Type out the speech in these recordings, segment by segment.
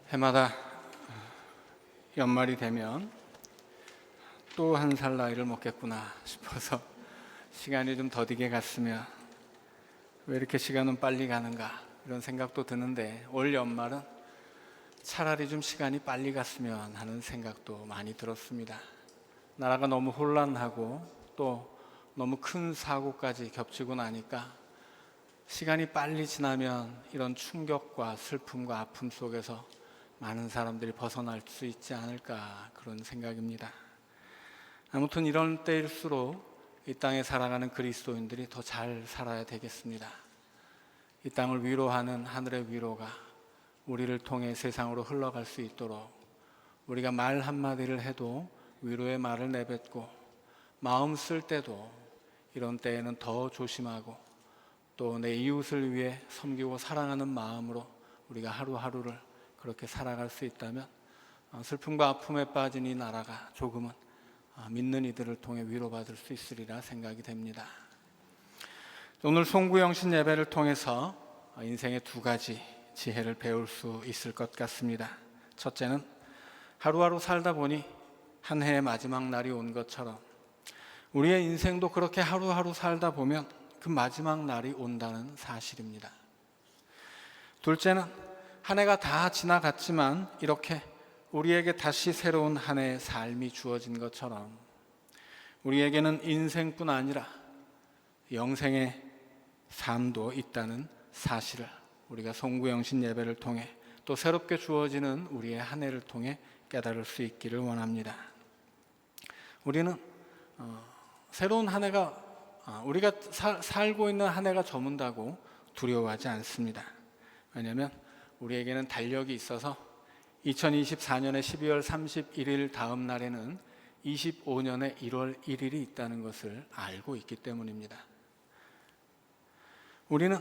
해마다 연말이 되면 또 한 살 나이를 먹겠구나 싶어서 시간이 좀 더디게 갔으면 왜 이렇게 시간은 빨리 가는가 이런 생각도 드는데, 올 연말은 차라리 좀 시간이 빨리 갔으면 하는 생각도 많이 들었습니다. 나라가 너무 혼란하고 또 너무 큰 사고까지 겹치고 나니까 시간이 빨리 지나면 이런 충격과 슬픔과 아픔 속에서 많은 사람들이 벗어날 수 있지 않을까, 그런 생각입니다. 아무튼 이런 때일수록 이 땅에 살아가는 그리스도인들이 더 잘 살아야 되겠습니다. 이 땅을 위로하는 하늘의 위로가 우리를 통해 세상으로 흘러갈 수 있도록, 우리가 말 한마디를 해도 위로의 말을 내뱉고, 마음 쓸 때도 이런 때에는 더 조심하고, 또 내 이웃을 위해 섬기고 사랑하는 마음으로 우리가 하루하루를 그렇게 살아갈 수 있다면 슬픔과 아픔에 빠진 이 나라가 조금은 믿는 이들을 통해 위로받을 수 있으리라 생각이 됩니다. 오늘 송구영신 예배를 통해서 인생의 두 가지 지혜를 배울 수 있을 것 같습니다. 첫째는, 하루하루 살다 보니 한 해의 마지막 날이 온 것처럼 우리의 인생도 그렇게 하루하루 살다 보면 그 마지막 날이 온다는 사실입니다. 둘째는, 한 해가 다 지나갔지만 이렇게 우리에게 다시 새로운 한 해의 삶이 주어진 것처럼 우리에게는 인생뿐 아니라 영생의 삶도 있다는 사실을 우리가 송구영신 예배를 통해 또 새롭게 주어지는 우리의 한 해를 통해 깨달을 수 있기를 원합니다. 우리는 새로운 한 해가 우리가 살고 있는 한 해가 저문다고 두려워하지 않습니다. 왜냐하면 우리에게는 달력이 있어서 2024년의 12월 31일 다음 날에는 25년의 1월 1일이 있다는 것을 알고 있기 때문입니다. 우리는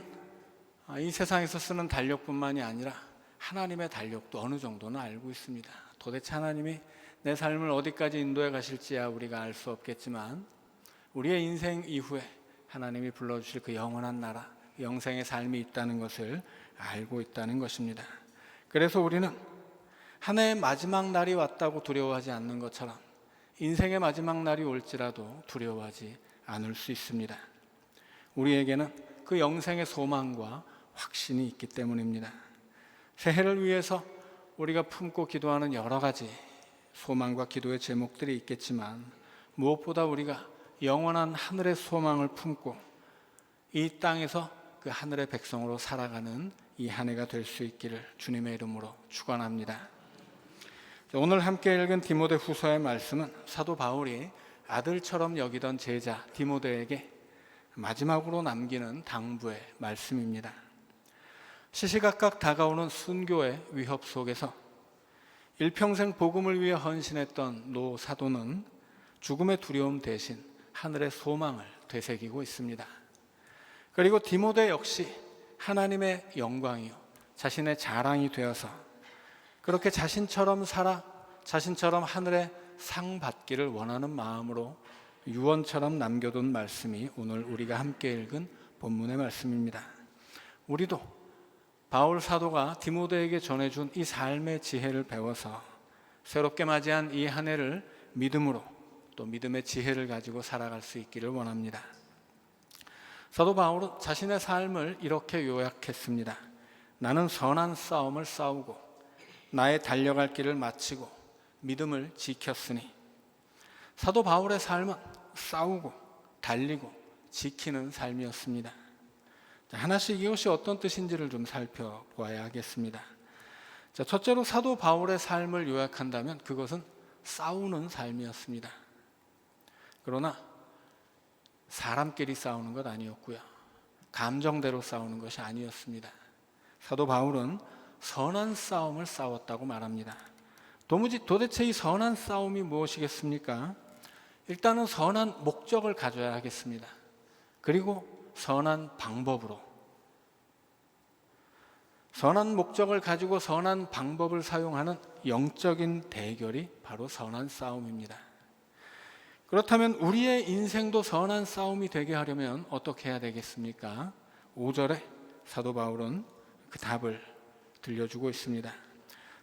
이 세상에서 쓰는 달력뿐만이 아니라 하나님의 달력도 어느 정도는 알고 있습니다. 도대체 하나님이 내 삶을 어디까지 인도해 가실지야 우리가 알 수 없겠지만, 우리의 인생 이후에 하나님이 불러주실 그 영원한 나라, 영생의 삶이 있다는 것을 알고 있다는 것입니다. 그래서 우리는 한 해의 마지막 날이 왔다고 두려워하지 않는 것처럼 인생의 마지막 날이 올지라도 두려워하지 않을 수 있습니다. 우리에게는 그 영생의 소망과 확신이 있기 때문입니다. 새해를 위해서 우리가 품고 기도하는 여러 가지 소망과 기도의 제목들이 있겠지만, 무엇보다 우리가 영원한 하늘의 소망을 품고 이 땅에서 그 하늘의 백성으로 살아가는 이 한 해가 될 수 있기를 주님의 이름으로 축원합니다. 오늘 함께 읽은 디모데 후서의 말씀은 사도 바울이 아들처럼 여기던 제자 디모데에게 마지막으로 남기는 당부의 말씀입니다. 시시각각 다가오는 순교의 위협 속에서 일평생 복음을 위해 헌신했던 노 사도는 죽음의 두려움 대신 하늘의 소망을 되새기고 있습니다. 그리고 디모데 역시 하나님의 영광이요 자신의 자랑이 되어서 그렇게 자신처럼 살아 자신처럼 하늘의 상 받기를 원하는 마음으로 유언처럼 남겨둔 말씀이 오늘 우리가 함께 읽은 본문의 말씀입니다. 우리도 바울 사도가 디모데에게 전해준 이 삶의 지혜를 배워서 새롭게 맞이한 이 한 해를 믿음으로 또 믿음의 지혜를 가지고 살아갈 수 있기를 원합니다. 사도 바울은 자신의 삶을 이렇게 요약했습니다. 나는 선한 싸움을 싸우고 나의 달려갈 길을 마치고 믿음을 지켰으니. 사도 바울의 삶은 싸우고 달리고 지키는 삶이었습니다. 하나씩 이것이 어떤 뜻인지를 좀 살펴보아야 하겠습니다. 첫째로 사도 바울의 삶을 요약한다면 그것은 싸우는 삶이었습니다. 그러나 사람끼리 싸우는 것 아니었고요, 감정대로 싸우는 것이 아니었습니다. 사도 바울은 선한 싸움을 싸웠다고 말합니다. 도대체 이 선한 싸움이 무엇이겠습니까? 일단은 선한 목적을 가져야 하겠습니다. 그리고 선한 방법으로, 선한 목적을 가지고 선한 방법을 사용하는 영적인 대결이 바로 선한 싸움입니다. 그렇다면 우리의 인생도 선한 싸움이 되게 하려면 어떻게 해야 되겠습니까? 5절에 사도 바울은 그 답을 들려주고 있습니다.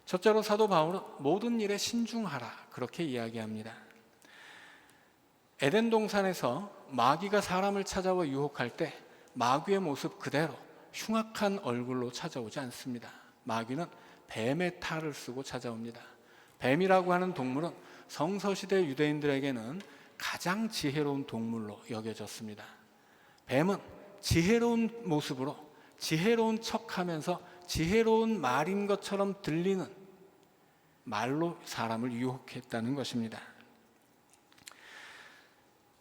첫째로 사도 바울은 모든 일에 신중하라 그렇게 이야기합니다. 에덴 동산에서 마귀가 사람을 찾아와 유혹할 때 마귀의 모습 그대로 흉악한 얼굴로 찾아오지 않습니다. 마귀는 뱀의 탈을 쓰고 찾아옵니다. 뱀이라고 하는 동물은 성서시대 유대인들에게는 가장 지혜로운 동물로 여겨졌습니다. 뱀은 지혜로운 모습으로 지혜로운 척하면서 지혜로운 말인 것처럼 들리는 말로 사람을 유혹했다는 것입니다.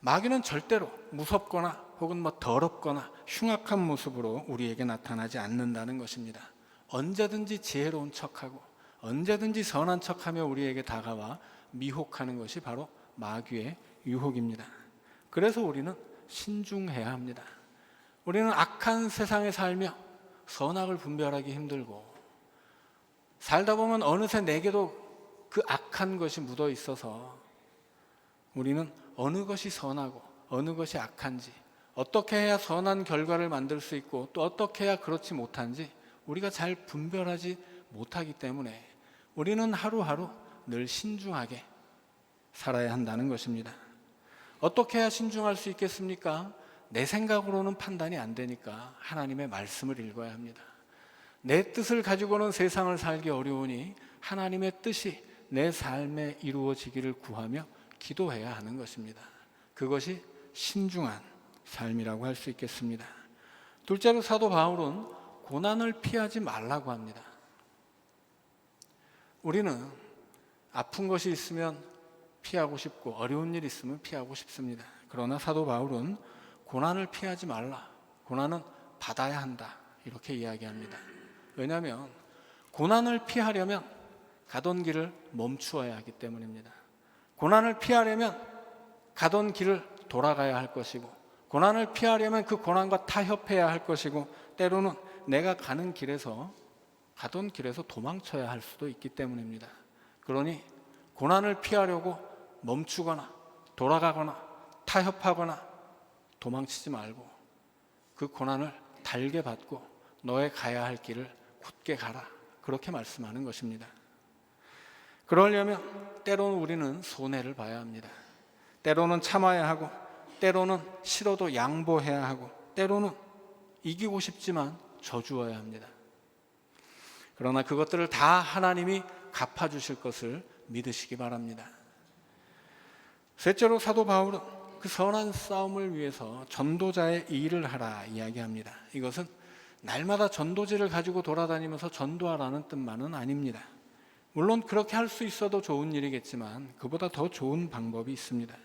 마귀는 절대로 무섭거나 혹은 더럽거나 흉악한 모습으로 우리에게 나타나지 않는다는 것입니다. 언제든지 지혜로운 척하고 언제든지 선한 척하며 우리에게 다가와 미혹하는 것이 바로 마귀의 유혹입니다. 그래서 우리는 신중해야 합니다. 우리는 악한 세상에 살며 선악을 분별하기 힘들고 살다 보면 어느새 내게도 그 악한 것이 묻어 있어서 우리는 어느 것이 선하고 어느 것이 악한지, 어떻게 해야 선한 결과를 만들 수 있고 또 어떻게 해야 그렇지 못한지 우리가 잘 분별하지 못하기 때문에 우리는 하루하루 늘 신중하게 살아야 한다는 것입니다. 어떻게 해야 신중할 수 있겠습니까? 내 생각으로는 판단이 안 되니까 하나님의 말씀을 읽어야 합니다. 내 뜻을 가지고는 세상을 살기 어려우니 하나님의 뜻이 내 삶에 이루어지기를 구하며 기도해야 하는 것입니다. 그것이 신중한 삶이라고 할 수 있겠습니다. 둘째로 사도 바울은 고난을 피하지 말라고 합니다. 우리는 아픈 것이 있으면 피하고 싶고 어려운 일 있으면 피하고 싶습니다. 그러나 사도 바울은 고난을 피하지 말라, 고난은 받아야 한다 이렇게 이야기합니다. 왜냐하면 고난을 피하려면 가던 길을 멈추어야 하기 때문입니다. 고난을 피하려면 가던 길을 돌아가야 할 것이고 고난을 피하려면 그 고난과 타협해야 할 것이고 때로는 내가 가던 길에서 도망쳐야 할 수도 있기 때문입니다. 그러니 고난을 피하려고 멈추거나 돌아가거나 타협하거나 도망치지 말고 그 고난을 달게 받고 너의 가야 할 길을 굳게 가라 그렇게 말씀하는 것입니다. 그러려면 때로는 우리는 손해를 봐야 합니다. 때로는 참아야 하고 때로는 싫어도 양보해야 하고 때로는 이기고 싶지만 져주어야 합니다. 그러나 그것들을 다 하나님이 갚아주실 것을 믿으시기 바랍니다. 셋째로 사도 바울은 그 선한 싸움을 위해서 전도자의 일을 하라 이야기합니다. 이것은 날마다 전도지를 가지고 돌아다니면서 전도하라는 뜻만은 아닙니다. 물론 그렇게 할 수 있어도 좋은 일이겠지만 그보다 더 좋은 방법이 있습니다.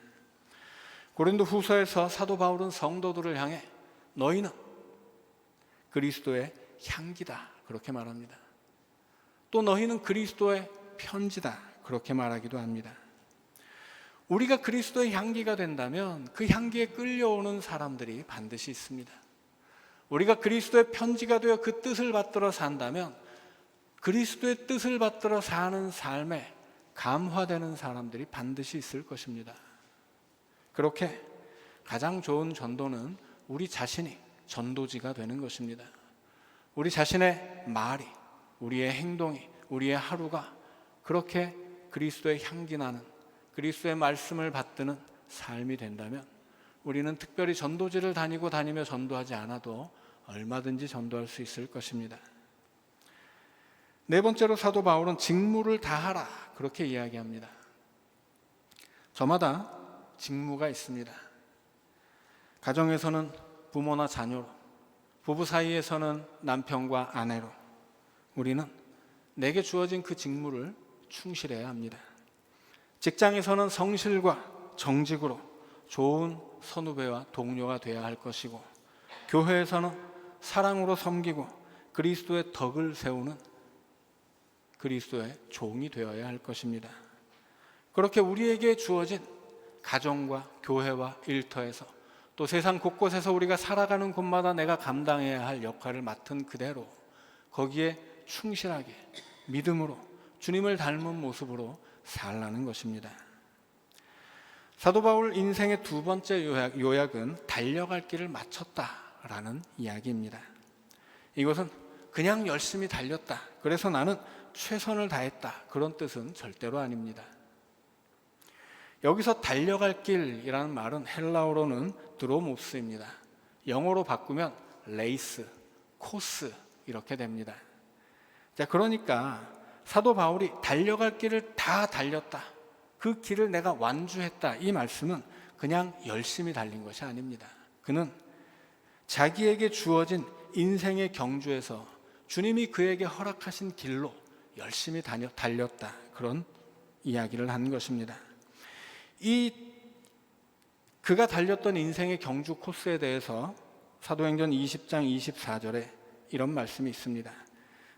고린도 후서에서 사도 바울은 성도들을 향해 너희는 그리스도의 향기다 그렇게 말합니다. 또 너희는 그리스도의 편지다 그렇게 말하기도 합니다. 우리가 그리스도의 향기가 된다면 그 향기에 끌려오는 사람들이 반드시 있습니다. 우리가 그리스도의 편지가 되어 그 뜻을 받들어 산다면 그리스도의 뜻을 받들어 사는 삶에 감화되는 사람들이 반드시 있을 것입니다. 그렇게 가장 좋은 전도는 우리 자신이 전도지가 되는 것입니다. 우리 자신의 말이, 우리의 행동이, 우리의 하루가 그렇게 그리스도의 향기 나는 그리스도의 말씀을 받드는 삶이 된다면 우리는 특별히 전도지를 다니며 전도하지 않아도 얼마든지 전도할 수 있을 것입니다. 네 번째로 사도 바울은 직무를 다하라 그렇게 이야기합니다. 저마다 직무가 있습니다. 가정에서는 부모나 자녀로, 부부 사이에서는 남편과 아내로 우리는 내게 주어진 그 직무를 충실해야 합니다. 직장에서는 성실과 정직으로 좋은 선후배와 동료가 되어야 할 것이고 교회에서는 사랑으로 섬기고 그리스도의 덕을 세우는 그리스도의 종이 되어야 할 것입니다. 그렇게 우리에게 주어진 가정과 교회와 일터에서 또 세상 곳곳에서 우리가 살아가는 곳마다 내가 감당해야 할 역할을 맡은 그대로 거기에 충실하게 믿음으로 주님을 닮은 모습으로 살라는 것입니다. 사도 바울 인생의 두 번째 요약은 달려갈 길을 마쳤다라는 이야기입니다. 이것은 그냥 열심히 달렸다, 그래서 나는 최선을 다했다, 그런 뜻은 절대로 아닙니다. 여기서 달려갈 길이라는 말은 헬라어로는 드로모스입니다. 영어로 바꾸면 레이스, 코스 이렇게 됩니다. 자, 그러니까 사도 바울이 달려갈 길을 다 달렸다, 그 길을 내가 완주했다, 이 말씀은 그냥 열심히 달린 것이 아닙니다. 그는 자기에게 주어진 인생의 경주에서 주님이 그에게 허락하신 길로 열심히 달렸다, 그런 이야기를 한 것입니다. 그가 달렸던 인생의 경주 코스에 대해서 사도행전 20장 24절에 이런 말씀이 있습니다.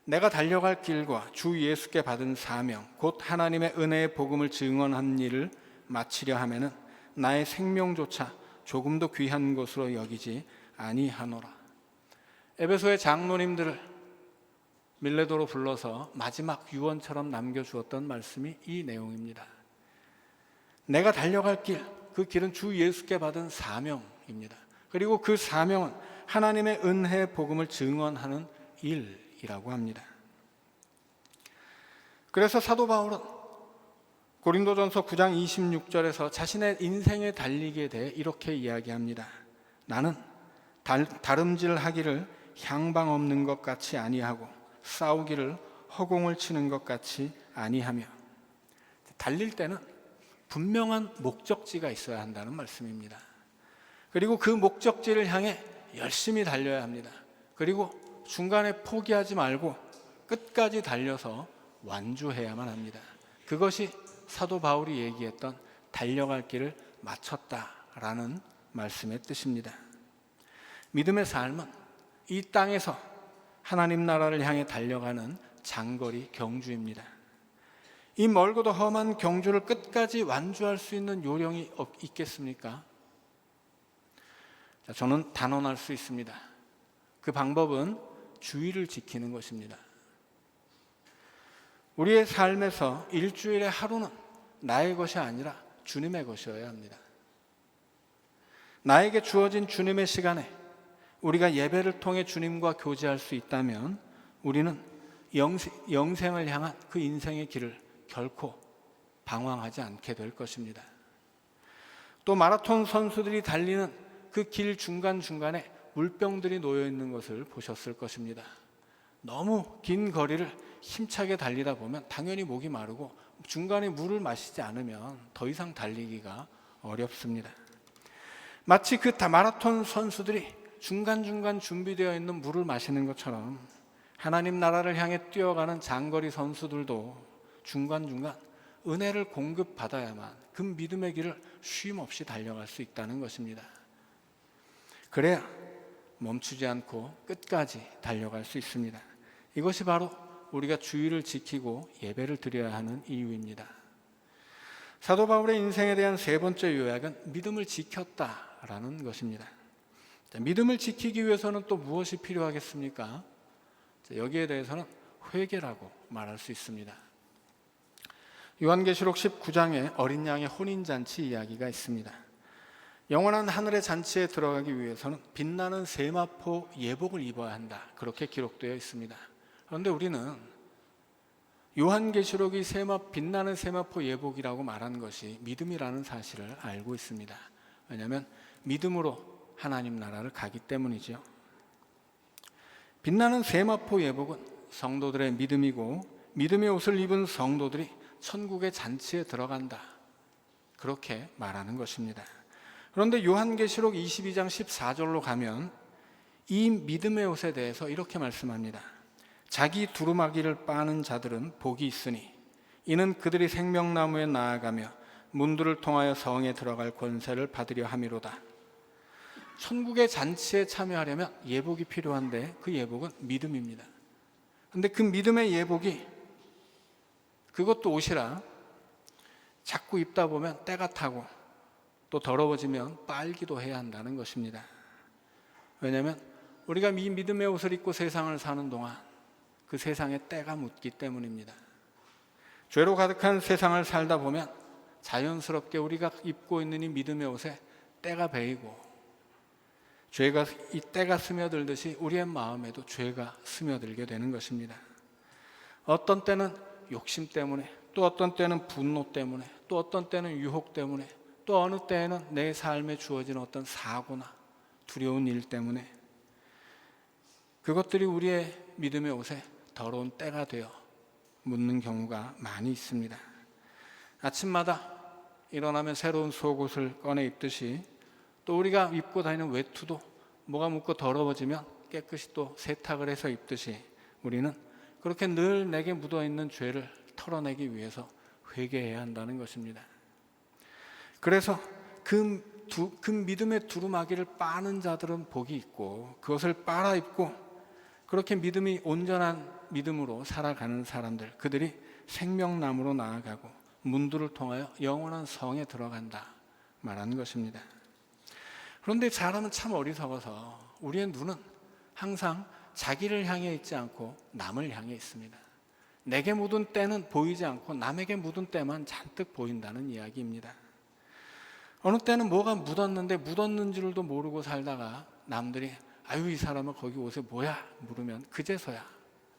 내가 달려갈 길과 주 예수께 받은 사명 곧 하나님의 은혜의 복음을 증언한 일을 마치려 하면은 나의 생명조차 조금도 귀한 것으로 여기지 아니하노라. 에베소의 장로님들을 밀레도로 불러서 마지막 유언처럼 남겨주었던 말씀이 이 내용입니다. 내가 달려갈 길, 그 길은 주 예수께 받은 사명입니다. 그리고 그 사명은 하나님의 은혜의 복음을 증언하는 일이라고 합니다. 그래서 사도 바울은 고린도전서 9장 26절에서 자신의 인생의 달리기에 대해 이렇게 이야기합니다. 나는 다름질하기를 향방 없는 것 같이 아니하고 싸우기를 허공을 치는 것 같이 아니하며, 달릴 때는 분명한 목적지가 있어야 한다는 말씀입니다. 그리고 그 목적지를 향해 열심히 달려야 합니다. 그리고 중간에 포기하지 말고 끝까지 달려서 완주해야만 합니다. 그것이 사도 바울이 얘기했던 달려갈 길을 마쳤다라는 말씀의 뜻입니다. 믿음의 삶은 이 땅에서 하나님 나라를 향해 달려가는 장거리 경주입니다. 이 멀고도 험한 경주를 끝까지 완주할 수 있는 요령이 있겠습니까? 저는 단언할 수 있습니다. 그 방법은 주의를 지키는 것입니다. 우리의 삶에서 일주일의 하루는 나의 것이 아니라 주님의 것이어야 합니다. 나에게 주어진 주님의 시간에 우리가 예배를 통해 주님과 교제할 수 있다면 우리는 영생을 향한 그 인생의 길을 결코 방황하지 않게 될 것입니다. 또 마라톤 선수들이 달리는 그 길 중간중간에 물병들이 놓여 있는 것을 보셨을 것입니다. 너무 긴 거리를 힘차게 달리다 보면 당연히 목이 마르고 중간에 물을 마시지 않으면 더 이상 달리기가 어렵습니다. 마치 그 마라톤 선수들이 중간중간 준비되어 있는 물을 마시는 것처럼 하나님 나라를 향해 뛰어가는 장거리 선수들도 중간중간 은혜를 공급받아야만 그 믿음의 길을 쉼 없이 달려갈 수 있다는 것입니다. 그래야 멈추지 않고 끝까지 달려갈 수 있습니다. 이것이 바로 우리가 주의를 지키고 예배를 드려야 하는 이유입니다. 사도 바울의 인생에 대한 세 번째 요약은 믿음을 지켰다라는 것입니다. 믿음을 지키기 위해서는 또 무엇이 필요하겠습니까? 여기에 대해서는 회개라고 말할 수 있습니다. 요한계시록 19장에 어린 양의 혼인잔치 이야기가 있습니다. 영원한 하늘의 잔치에 들어가기 위해서는 빛나는 세마포 예복을 입어야 한다, 그렇게 기록되어 있습니다. 그런데 우리는 요한계시록이 빛나는 세마포 예복이라고 말한 것이 믿음이라는 사실을 알고 있습니다. 왜냐하면 믿음으로 하나님 나라를 가기 때문이죠. 빛나는 세마포 예복은 성도들의 믿음이고 믿음의 옷을 입은 성도들이 천국의 잔치에 들어간다, 그렇게 말하는 것입니다. 그런데 요한계시록 22장 14절로 가면 이 믿음의 옷에 대해서 이렇게 말씀합니다. 자기 두루마기를 빠는 자들은 복이 있으니 이는 그들이 생명나무에 나아가며 문들을 통하여 성에 들어갈 권세를 받으려 함이로다. 천국의 잔치에 참여하려면 예복이 필요한데 그 예복은 믿음입니다. 그런데 그 믿음의 예복이, 그것도 옷이라 자꾸 입다 보면 때가 타고 또 더러워지면 빨기도 해야 한다는 것입니다. 왜냐하면 우리가 이 믿음의 옷을 입고 세상을 사는 동안 그 세상에 때가 묻기 때문입니다. 죄로 가득한 세상을 살다 보면 자연스럽게 우리가 입고 있는 이 믿음의 옷에 때가 배이고 죄가 이 때가 스며들듯이 우리의 마음에도 죄가 스며들게 되는 것입니다. 어떤 때는 욕심 때문에, 또 어떤 때는 분노 때문에, 또 어떤 때는 유혹 때문에, 또 어느 때에는 내 삶에 주어진 어떤 사고나 두려운 일 때문에 그것들이 우리의 믿음의 옷에 더러운 때가 되어 묻는 경우가 많이 있습니다. 아침마다 일어나면 새로운 속옷을 꺼내 입듯이 또 우리가 입고 다니는 외투도 뭐가 묻고 더러워지면 깨끗이 또 세탁을 해서 입듯이 우리는 그렇게 늘 내게 묻어있는 죄를 털어내기 위해서 회개해야 한다는 것입니다. 그래서 그 믿음의 두루마기를 빠는 자들은 복이 있고 그것을 빨아 입고 그렇게 믿음이 온전한 믿음으로 살아가는 사람들, 그들이 생명나무로 나아가고 문들을 통하여 영원한 성에 들어간다 말하는 것입니다. 그런데 사람은 참 어리석어서 우리의 눈은 항상 자기를 향해 있지 않고 남을 향해 있습니다. 내게 묻은 때는 보이지 않고 남에게 묻은 때만 잔뜩 보인다는 이야기입니다. 어느 때는 뭐가 묻었는데 묻었는지도 모르고 살다가 남들이 아유 이 사람은 거기 옷에 뭐야 물으면 그제서야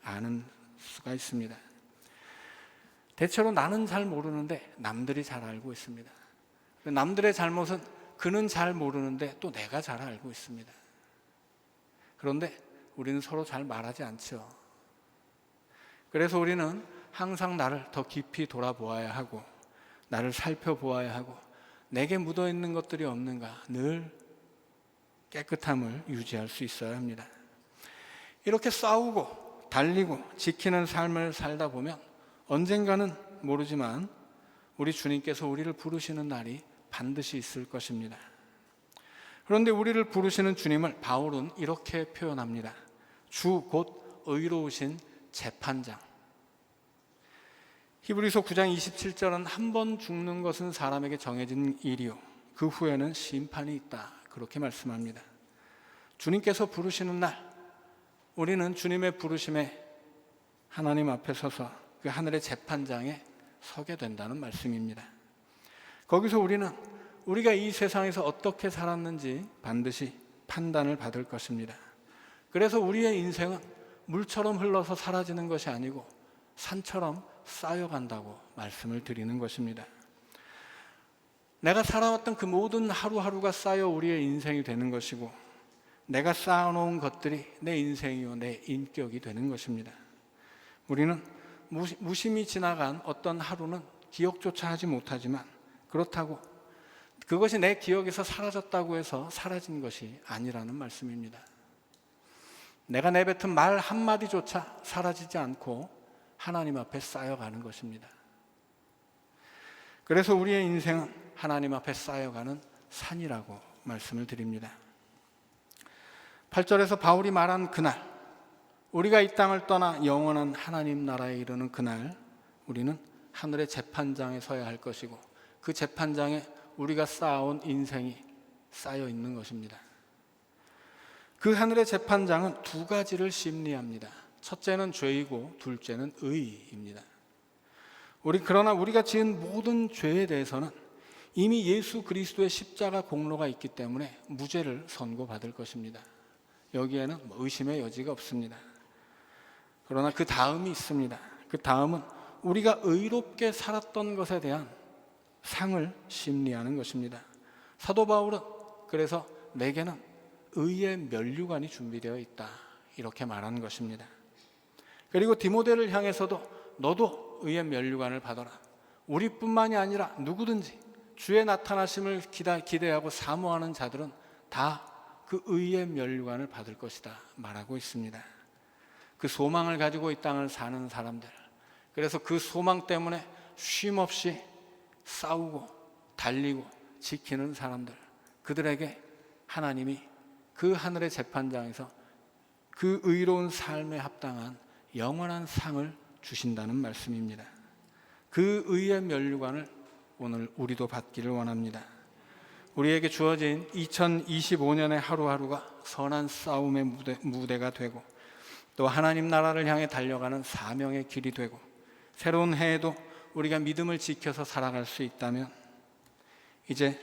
아는 수가 있습니다. 대체로 나는 잘 모르는데 남들이 잘 알고 있습니다. 남들의 잘못은 그는 잘 모르는데 또 내가 잘 알고 있습니다. 그런데 우리는 서로 잘 말하지 않죠. 그래서 우리는 항상 나를 더 깊이 돌아보아야 하고 나를 살펴보아야 하고 내게 묻어있는 것들이 없는가 늘 깨끗함을 유지할 수 있어야 합니다. 이렇게 싸우고 달리고 지키는 삶을 살다 보면 언젠가는 모르지만 우리 주님께서 우리를 부르시는 날이 반드시 있을 것입니다. 그런데 우리를 부르시는 주님을 바울은 이렇게 표현합니다. 주 곧 의로우신 재판장. 히브리서 9장 27절은 한 번 죽는 것은 사람에게 정해진 일이요 그 후에는 심판이 있다 그렇게 말씀합니다. 주님께서 부르시는 날 우리는 주님의 부르심에 하나님 앞에 서서 그 하늘의 재판장에 서게 된다는 말씀입니다. 거기서 우리는 우리가 이 세상에서 어떻게 살았는지 반드시 판단을 받을 것입니다. 그래서 우리의 인생은 물처럼 흘러서 사라지는 것이 아니고 산처럼 쌓여간다고 말씀을 드리는 것입니다. 내가 살아왔던 그 모든 하루하루가 쌓여 우리의 인생이 되는 것이고 내가 쌓아놓은 것들이 내 인생이요 내 인격이 되는 것입니다. 우리는 무심히 지나간 어떤 하루는 기억조차 하지 못하지만 그렇다고 그것이 내 기억에서 사라졌다고 해서 사라진 것이 아니라는 말씀입니다. 내가 내뱉은 말 한마디조차 사라지지 않고 하나님 앞에 쌓여가는 것입니다. 그래서 우리의 인생은 하나님 앞에 쌓여가는 산이라고 말씀을 드립니다. 8절에서 바울이 말한 그날 우리가 이 땅을 떠나 영원한 하나님 나라에 이르는 그날 우리는 하늘의 재판장에 서야 할 것이고 그 재판장에 우리가 쌓아온 인생이 쌓여 있는 것입니다. 그 하늘의 재판장은 두 가지를 심리합니다. 첫째는 죄이고 둘째는 의입니다. 그러나 우리가 지은 모든 죄에 대해서는 이미 예수 그리스도의 십자가 공로가 있기 때문에 무죄를 선고받을 것입니다. 여기에는 의심의 여지가 없습니다. 그러나 그 다음이 있습니다. 그 다음은 우리가 의롭게 살았던 것에 대한 상을 심리하는 것입니다. 사도 바울은 그래서 내게는 의의 면류관이 준비되어 있다 이렇게 말하는 것입니다. 그리고 디모데를 향해서도 너도 의의 면류관을 받아라. 우리뿐만이 아니라 누구든지 주의 나타나심을 기대하고 사모하는 자들은 다 그 의의 면류관을 받을 것이다 말하고 있습니다. 그 소망을 가지고 이 땅을 사는 사람들, 그래서 그 소망 때문에 쉼없이 싸우고 달리고 지키는 사람들, 그들에게 하나님이 그 하늘의 재판장에서 그 의로운 삶에 합당한 영원한 상을 주신다는 말씀입니다. 그 의의 면류관을 오늘 우리도 받기를 원합니다. 우리에게 주어진 2025년의 하루하루가 선한 싸움의 무대가 되고 또 하나님 나라를 향해 달려가는 사명의 길이 되고 새로운 해에도 우리가 믿음을 지켜서 살아갈 수 있다면 이제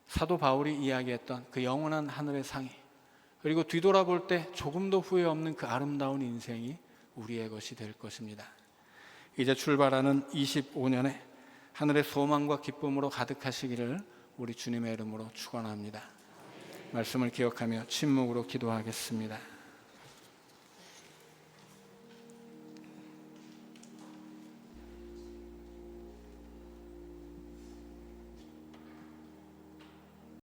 사도 바울이 이야기했던 그 영원한 하늘의 상이, 그리고 뒤돌아볼 때 조금도 후회 없는 그 아름다운 인생이 우리의 것이 될 것입니다. 이제 출발하는 25년에 하늘의 소망과 기쁨으로 가득하시기를 우리 주님의 이름으로 축원합니다. 말씀을 기억하며 침묵으로 기도하겠습니다.